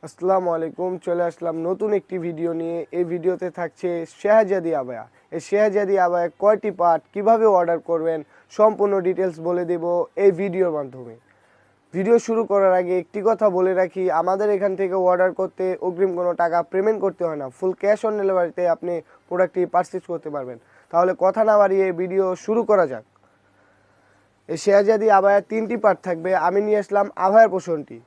আসসালামু আলাইকুম। চলে আসলাম নতুন একটি ভিডিও নিয়ে। এই ভিডিওতে থাকছে শেহজাদি আবায়া। এই শেহজাদি আবায়া কয়টি পার্ট, কিভাবে অর্ডার করবেন, সম্পূর্ণ ডিটেলস বলে দেব এই ভিডিওর মাধ্যমে। ভিডিও শুরু করার আগে একটি কথা বলে রাখি, আমাদের এখান থেকে অর্ডার করতে অগ্রিম কোনো টাকা পেমেন্ট করতে হয় না। ফুল ক্যাশ অন ডেলিভারিতে আপনি প্রোডাক্টটি পারচেজ করতে পারবেন। তাহলে কথা না বাড়িয়ে ভিডিও শুরু করা যাক। এই শেহজাদি আবায়া 3টি পার্ট থাকবে। আমি নিয়ে আসলাম আবায়ার পোষণটি।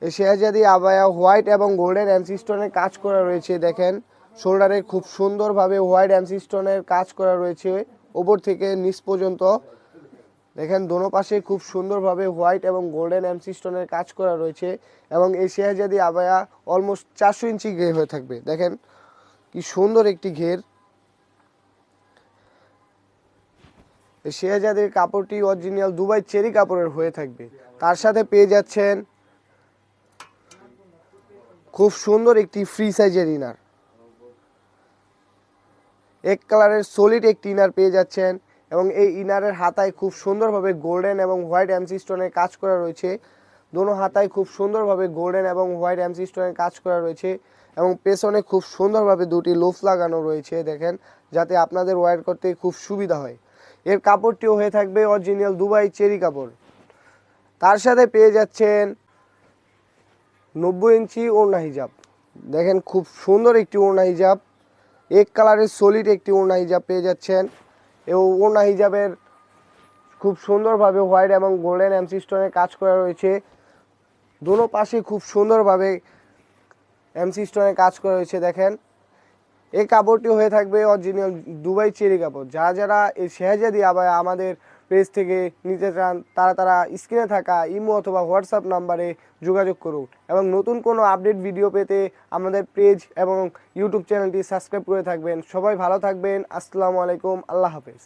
এই শেহজাদি আবায়া হোয়াইট এবং গোল্ডেন এমসি স্টোনের কাজ করা রয়েছে। দেখেন শোল্ডারে খুব সুন্দরভাবে হোয়াইট এমসি স্টোনের কাজ করা রয়েছে ওপর থেকে নিচ পর্যন্ত। দেখেন দোনো পাশে খুব সুন্দরভাবে হোয়াইট এবং গোল্ডেন এমসি স্টোনের কাজ করা রয়েছে এবং এই শেহজাদি আবায়া অলমোস্ট 400 ইঞ্চি ঘের হয়ে থাকবে। দেখেন কি সুন্দর একটি ঘের। এই শেহজাদির কাপড়টি অরিজিনাল দুবাই চেরি কাপড়ের হয়ে থাকবে। তার সাথে পেয়ে যাচ্ছেন খুব সুন্দর একটি ফ্রি সাইজের ইনার। এক কালারের সলিড একটি ইনার পেয়ে যাচ্ছেন এবং এই ইনারের হাতায় খুব সুন্দরভাবে গোল্ডেন এবং হোয়াইট এমসি স্টোনের কাজ করা রয়েছে। দোনো হাতায় খুব সুন্দরভাবে গোল্ডেন এবং হোয়াইট এমসি স্টোনের কাজ করা রয়েছে এবং পেছনে খুব সুন্দরভাবে দুটি লোফ লাগানো রয়েছে। দেখেন যাতে আপনাদের ওয়্যার করতে খুব সুবিধা হয়। এর কাপড়টিও হয়ে থাকবে অরিজিনাল দুবাই চেরি কাপড়। তার সাথে পেয়ে যাচ্ছেন 90 ইঞ্চি ওড়না হিজাব। দেখেন খুব সুন্দর একটি ওড়না হিজাব। এক কালারের সলিড একটি ওড়না হিজাব পেয়ে যাচ্ছেন। এবং ওড়না হিজাবের খুব সুন্দরভাবে হোয়াইট এবং গোল্ডেন এমসি স্টোনের কাজ করা রয়েছে। দোনো পাশে খুব সুন্দরভাবে এমসি স্টোনের কাজ করা রয়েছে। দেখেন এই কাপড়টি হয়ে থাকবে অরিজিনাল দুবাই চেরি কাপড়। যারা এই শেহজাদি আবায়া আমাদের পেজ থেকে নিতে চান তারা স্ক্রিনে থাকা ইমো অথবা হোয়াটসঅ্যাপ নাম্বারে যোগাযোগ করুন এবং নতুন কোনো আপডেট ভিডিও পেতে আমাদের পেজ এবং ইউটিউব চ্যানেলটি সাবস্ক্রাইব করে থাকবেন। সবাই ভালো থাকবেন। আসসালামু আলাইকুম। আল্লাহ হাফেজ।